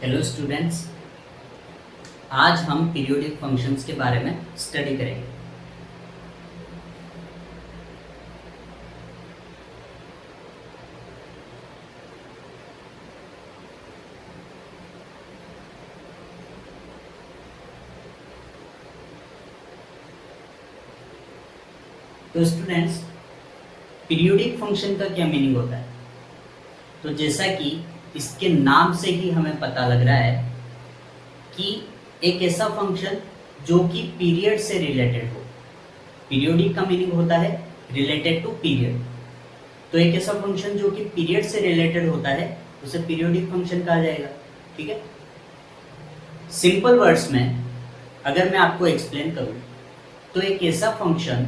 Hello students, आज हम periodic functions के बारे में स्टडी करेंगे। तो स्टूडेंट्स, पीरियोडिक फंक्शन का क्या मीनिंग होता है? तो जैसा कि इसके नाम से ही हमें पता लग रहा है कि एक ऐसा फंक्शन जो कि पीरियड से रिलेटेड हो। पीरियोडिक का मीनिंग होता है रिलेटेड टू पीरियड। तो एक ऐसा फंक्शन जो कि पीरियड से रिलेटेड होता है उसे पीरियोडिक फंक्शन कहा जाएगा। ठीक है, सिंपल वर्ड्स में अगर मैं आपको एक्सप्लेन करूं तो एक ऐसा फंक्शन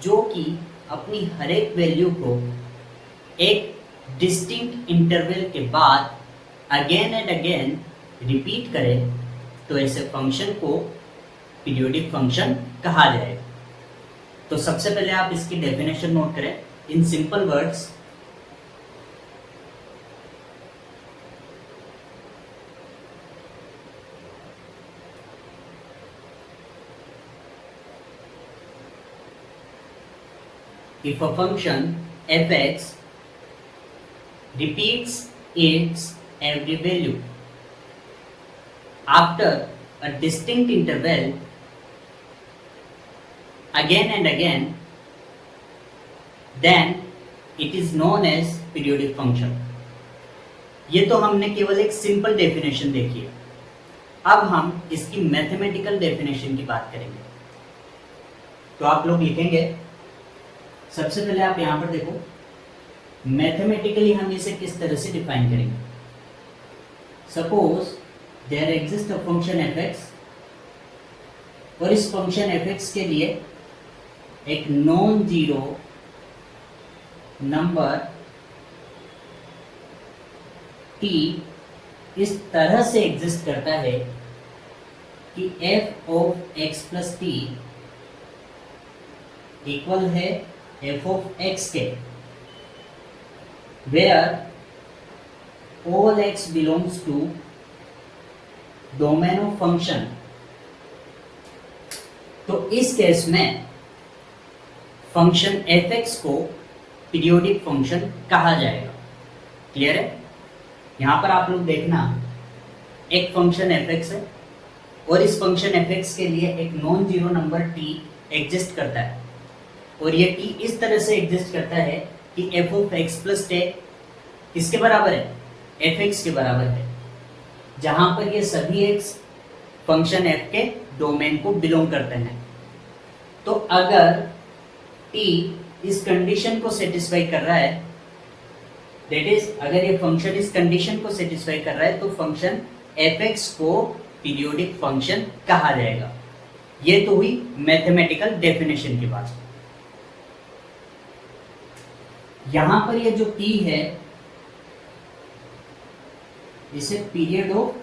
जो कि अपनी हर एक वैल्यू को एक डिस्टिंक्ट इंटरवल के बाद अगेन एंड अगेन रिपीट करे तो ऐसे फंक्शन को पीरियोडिक फंक्शन कहा जाएगा। तो सबसे पहले आप इसकी डेफिनेशन नोट करें in simple words. If a function fx repeats its every value after a distinct interval again and again, then it is known as periodic function. ये तो हमने केवल एक सिंपल डेफिनेशन देखी है। अब हम इसकी मैथमेटिकल डेफिनेशन की बात करेंगे। तो आप लोग लिखेंगे, सबसे पहले आप यहां पर देखो, मैथमेटिकली हम इसे किस तरह से डिफाइन करेंगे। Suppose there exist a function fx और इस फंक्शन fx के लिए एक नॉन जीरो नंबर t इस तरह से एग्जिस्ट करता है कि f of x plus t equal है f of x के, where all x belongs to domain of function। तो इस केस में फंक्शन fx को पीरियोडिक फंक्शन कहा जाएगा। क्लियर है? यहां पर आप लोग देखना, एक फंक्शन fx है और इस फंक्शन fx के लिए एक non zero number t exist करता है और ये t इस तरह से एग्जिस्ट करता है कि f ऑफ x प्लस टे किसके बराबर है? fx के बराबर है, जहां पर ये सभी x फंक्शन f के डोमेन को बिलोंग करते हैं। तो अगर t इस कंडीशन को सेटिस्फाई कर रहा है, दैट इज अगर ये फंक्शन इस कंडीशन को सेटिस्फाई कर रहा है तो फंक्शन fx को पीरियोडिक फंक्शन कहा जाएगा। ये तो हुई मैथमेटिकल डेफिनेशन की बात। यहां पर ये जो t है इसे पीरियड ऑफ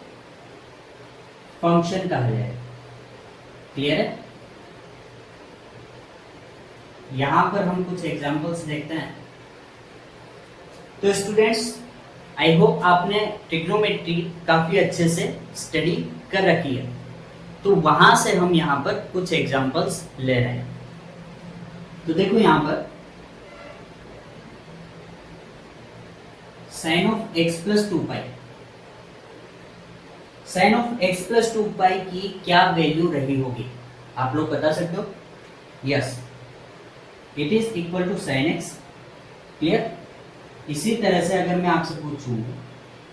फंक्शन कहा जाएगा। क्लियर है? यहां पर हम कुछ एग्जांपल्स देखते हैं। तो स्टूडेंट्स, आई होप आपने ट्रिग्नोमेट्री काफी अच्छे से स्टडी कर रखी है, तो वहां से हम यहां पर कुछ एग्जांपल्स ले रहे हैं। तो देखो यहां पर sine of x plus two pi, sine of x plus two pi की क्या वैल्यू रही होगी आप लोग बता सकते हो? Yes, it is equal to sine x। Clear? इसी तरह से अगर मैं आपसे पूछूं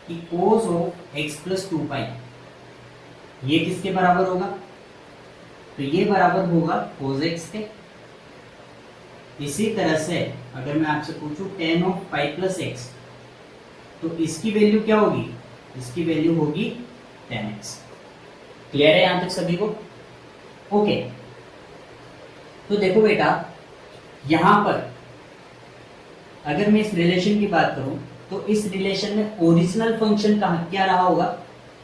कि cos of x plus two pi ये किसके बराबर होगा, तो ये बराबर होगा कोस x के। इसी तरह से अगर मैं आपसे पूछूं ten of pi plus x तो इसकी वैल्यू क्या होगी? इसकी वैल्यू होगी 10x। क्लियर है यहां तक सभी को? ओके, तो देखो बेटा, यहां पर अगर मैं इस रिलेशन की बात करूं तो इस रिलेशन में ओरिजिनल फंक्शन क्या रहा होगा?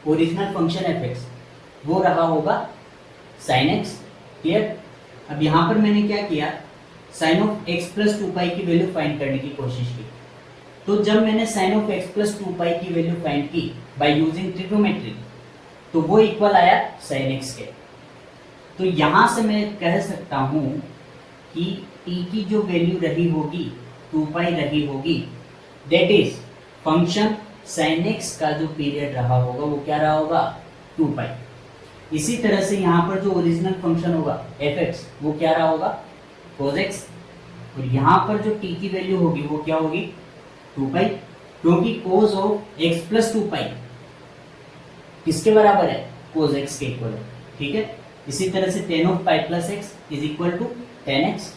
ओरिजिनल फंक्शन fx वो रहा होगा sin x। क्लियर? अब यहां पर मैंने क्या किया, sine of x plus two pi की वैल्यू फाइंड करने की कोशिश की। तो जब मैंने साइन ऑफ एक्स प्लस 2 पाई की वैल्यू फाइंड की बाय यूजिंग ट्रिग्नोमेट्री, तो वो इक्वल आया साइन एक्स के। तो यहां से मैं कह सकता हूं कि t की जो वैल्यू रही होगी 2 पाई रही होगी, that is function sine x का जो पीरियड रहा होगा वो क्या रहा होगा 2 पाई। इसी तरह से यहाँ पर जो ओरिजिनल फंक्शन होगा एफ एक्स वो क्या रहा होगा कोस एक्स, और यहाँ पर जो t की वैल्यू होगी वो क्या होगी 2 पाई, क्योंकि कोस ऑफ एक्स प्लस 2 पाई किसके बराबर है कोस एक्स के इक्वल है। ठीक है, इसी तरह से ten of pi plus x is equal to ten x.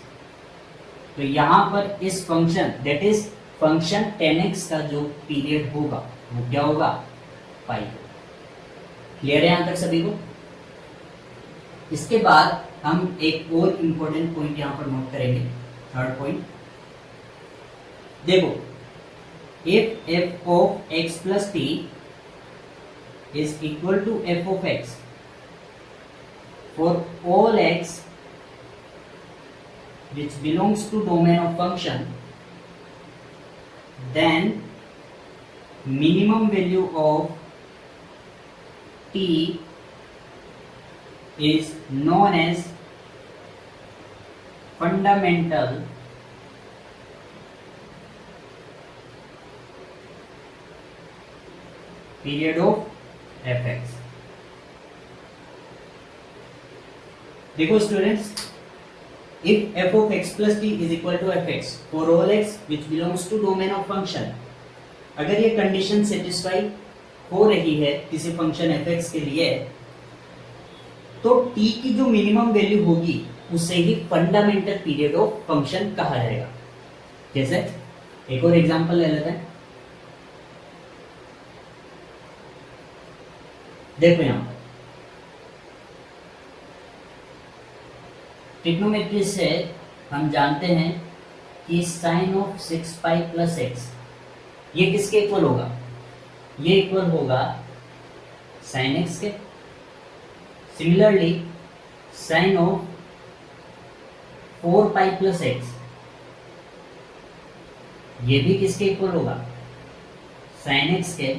तो यहाँ पर इस function that is function ten x का जो पीरियड होगा वो क्या होगा पाई। क्लियर है यहां तक सभी को? इसके बाद हम एक और इंपॉर्टेंट पॉइंट यहां पर नोट करेंगे, थर्ड पॉइंट। देखो, if f of x plus t is equal to f of x for all x which belongs to domain of function, then minimum value of t is known as fundamental period of fx। देखो students, if f of x plus t is equal to fx for all x which belongs to domain of function, अगर ये condition satisfy हो रही है किसी function fx के लिए, तो t की जो मिनिमम वैल्यू होगी उसे ही फंडामेंटल पीरियड ऑफ फंक्शन कहा जाएगा। जैसे एक और एग्जांपल ले लेते हैं। देखो यहां ट्रिग्नोमेट्री से हम जानते हैं कि sine of 6 pi plus x ये किसके इक्वल होगा, ये इक्वल होगा साइन एक्स के। Similarly sine of 4 pi plus x ये भी किसके इक्वल होगा साइन एक्स के।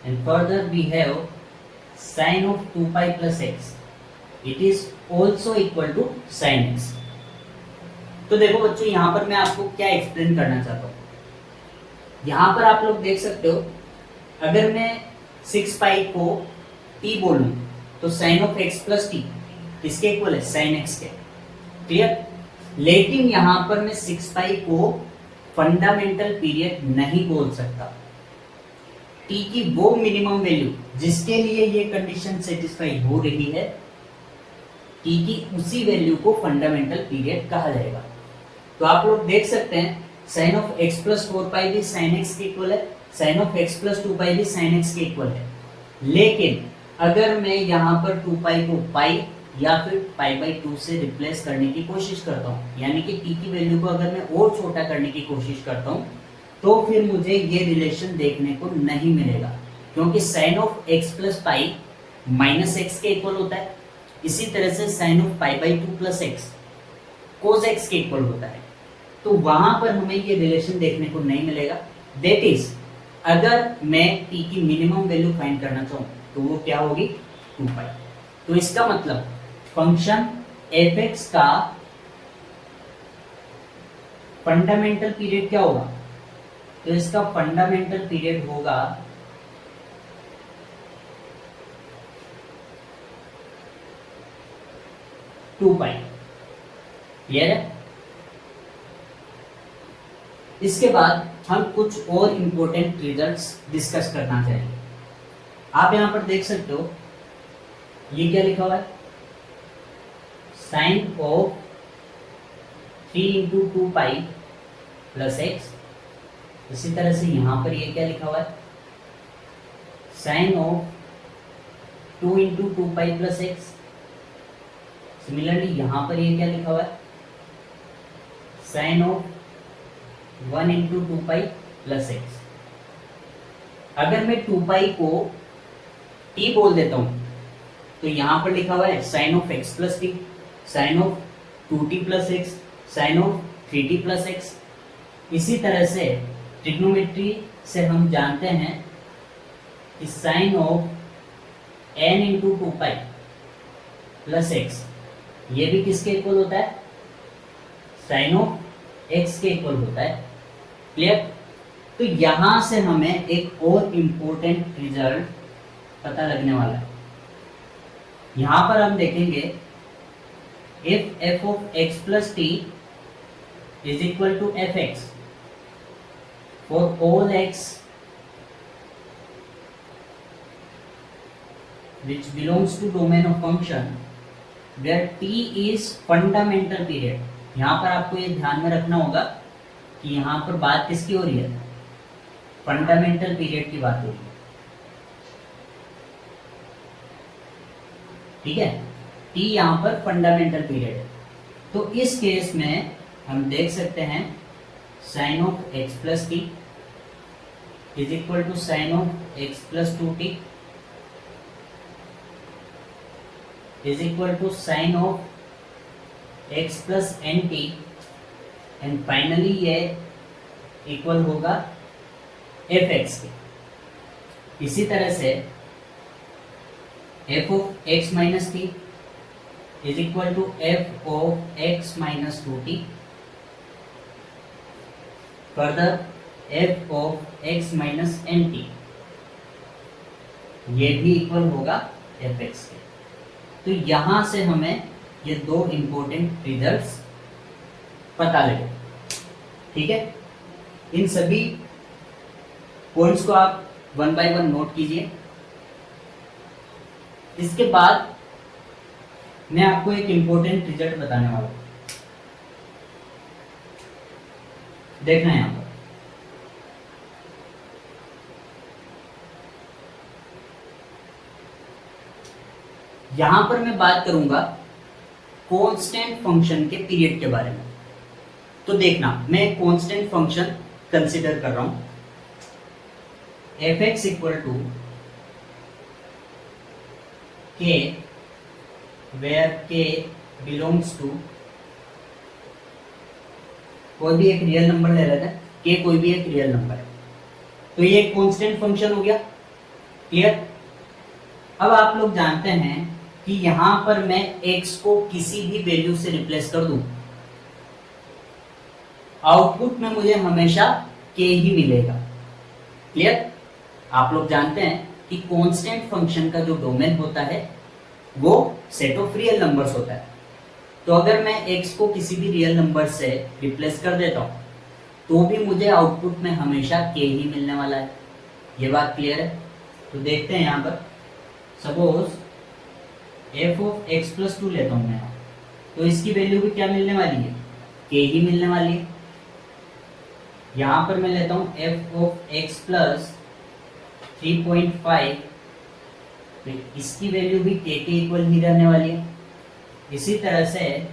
And further we have sine of 2 pi plus x, it is also equal to sine x. तो देखो बच्चों, यहां पर मैं आपको क्या एक्सप्लेन करना चाहता हूं। यहां पर आप लोग देख सकते हो, अगर मैं 6 पाई को t बोलूं तो sine of x plus t किसके इक्वल है साइन x के। क्लियर? लेकिन यहां पर मैं 6 पाई को फंडामेंटल पीरियड नहीं बोल सकता। t की वो मिनिमम वैल्यू जिसके लिए ये कंडीशन सेटिस्फाई हो रही है, t की उसी वैल्यू को फंडामेंटल पीरियड कहा जाएगा। तो आप लोग देख सकते हैं साइन ऑफ x प्लस 4 पाई भी साइन x के इक्वल है, साइन ऑफ x प्लस 2 पाई भी साइन x के इक्वल है। लेकिन अगर मैं यहाँ पर 2 पाई को पाई या फिर पाई बाई 2 से रिप्लेस करने की कोशिश करता हूँ, यानी कि t की वैल्यू को अगर मैं और छोटा करने की कोशिश करता हूँ, तो फिर मुझे ये रिलेशन देखने को नहीं मिलेगा, क्योंकि sine of x plus pi minus x के इक्वल होता है। इसी तरह से sine of pi by 2 plus x cos x के इक्वल होता है। तो वहां पर हमें ये रिलेशन देखने को नहीं मिलेगा। दैट इज, अगर मैं t की मिनिमम वैल्यू फाइंड करना चाहूं तो वो क्या होगी 2 पाई। तो इसका मतलब फंक्शन f(x) का फंडामेंटल पीरियड क्या होगा, तो इसका फंडामेंटल पीरियड होगा 2 पाई। क्लियर है? इसके बाद हम कुछ और इंपॉर्टेंट रिजल्ट्स डिस्कस करना चाहेंगे। आप यहां पर देख सकते हो, ये क्या लिखा हुआ है, sine of 3 into 2 pi plus x. इसी तरह से यहां पर ये क्या लिखा हुआ है, sine of 2 into 2 pi plus x. Similarly यहां पर ये क्या लिखा हुआ है, sine of 1 into 2 pi plus x. अगर मैं 2 पाई को t बोल देता हूं तो यहां पर लिखा हुआ है sine of x plus t, sine of 2t plus x, sine of 3t plus x. इसी तरह से ट्रिग्नोमेट्री से हम जानते हैं कि sine of n into two pi plus x, ये भी किसके इक्वल होता है, साइन ऑफ एक्स के इक्वल होता है। क्लियर। तो यहां से हमें एक और इंपॉर्टेंट रिजल्ट पता लगने वाला है। यहां पर हम देखेंगे if f of x plus t is equal to f x for all x which belongs to domain of function where t is fundamental period। यहां पर आपको ये ध्यान में रखना होगा कि यहां पर बात किसकी हो रही है, फंडामेंटल पीरियड की बात हो रही है। ठीक है, t यहां पर फंडामेंटल पीरियड है। तो इस केस में हम देख सकते हैं sine of x plus t is equal to sine of x plus two t is equal to sin of x plus nt and finally ये इक्वल होगा fx के। इसी तरह से f of x minus t is equal to f of x minus 2t, further f of x minus nt ये भी equal होगा fx के। तो यहां से हमें ये दो इंपॉर्टेंट रिजल्ट्स पता लगे। ठीक है, इन सभी पॉइंट्स को आप वन बाय वन नोट कीजिए। इसके बाद मैं आपको एक इंपॉर्टेंट रिजल्ट बताने वाला हूं, देखना है यहां पर। यहां पर मैं बात करूंगा कांस्टेंट फंक्शन के पीरियड के बारे में। तो देखना, मैं एक कांस्टेंट फंक्शन कंसीडर कर रहा हूं एफ एक्स इक्वल टू के वेयर के बिलोंग्स टू कोई भी एक रियल नंबर ले लेते हैं, के कोई भी एक रियल नंबर है। तो ये एक कांस्टेंट फंक्शन हो गया। क्लियर। अब आप लोग जानते हैं कि यहां पर मैं x को किसी भी वैल्यू से रिप्लेस कर दूं, आउटपुट में मुझे हमेशा k ही मिलेगा। क्लियर। आप लोग जानते हैं कि कांस्टेंट फंक्शन का जो डोमेन होता है वो सेट ऑफ रियल नंबर्स होता है। तो अगर मैं x को किसी भी रियल नंबर से रिप्लेस कर देता हूं तो भी मुझे आउटपुट में हमेशा k ही मिलने वाला है। ये बात क्लियर है। तो देखते हैं यहां पर, suppose f of x plus to लेता हूं मैं, तो इसकी वैल्यू भी क्या मिलने वाली है, k ही मिलने वाली है। यहां पर मैं लेता हूं f ऑफ x प्लस 3.5, तो इसकी वैल्यू भी k के इक्वल ही रहने वाली है। इसी तरह से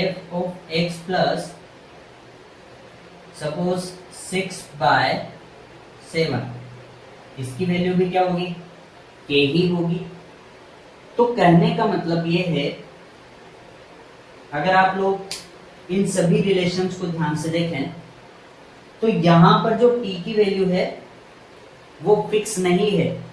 f of x plus suppose 6/7, इसकी वैल्यू भी क्या होगी, k ही होगी। तो कहने का मतलब ये है, अगर आप लोग इन सभी रिलेशंस को ध्यान से देखें तो यहां पर जो t की वैल्यू है वो फिक्स नहीं है।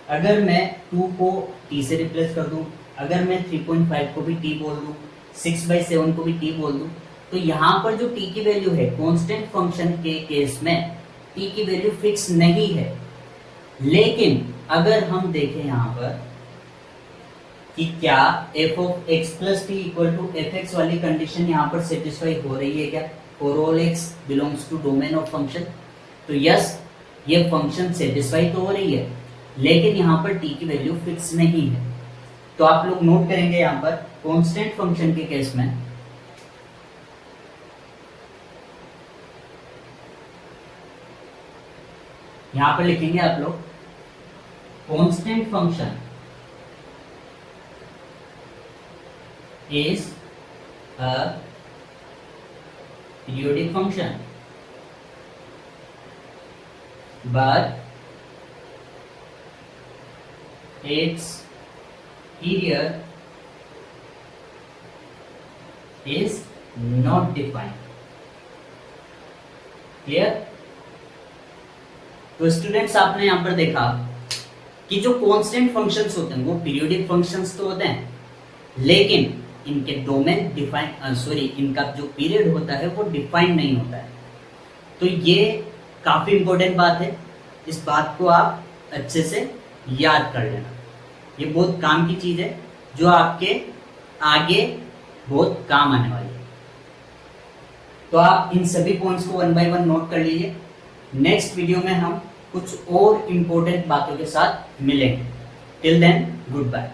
अगर मैं 2 को t से रिप्लेस कर दूं, अगर मैं 3.5 को भी t बोल दूं, 6/7 को भी t बोल दूं, तो यहां पर जो t की वैल्यू है कांस्टेंट फंक्शन के केस में t की वैल्यू फिक्स नहीं है। लेकिन अगर हम देखें यहां पर कि क्या f of x plus t equal to f x वाली कंडीशन यहाँ पर सेटिस्फाई हो रही है क्या, for all x belongs to domain of function. तो यस, ये फंक्शन सेटिस्फाई तो हो रही है, लेकिन यहाँ पर t की वैल्यू फिक्स नहीं है। तो आप लोग नोट करेंगे यहाँ पर कांस्टेंट फंक्शन के केस में यहाँ पर लिखेंगे आप लोग constant function is a periodic function but its period is not defined। Clear? तो स्टूडेंट्स आपने यहां पर देखा कि जो कांस्टेंट फंक्शंस होते हैं वो पीरियोडिक फंक्शंस तो होते हैं, लेकिन इनके डोमेन इनका जो पीरियड होता है वो डिफाइन नहीं होता है। तो ये काफी इंपॉर्टेंट बात है, इस बात को आप अच्छे से याद कर लेना। ये बहुत काम की चीज है जो आपके आगे बहुत काम आने वाली है। तो आप इन सभी पॉइंट्स को 1 बाय 1 नोट कर लीजिए। नेक्स्ट वीडियो में हम कुछ और इंपॉर्टेंट बातों के साथ मिलेंगे। Till then good bye.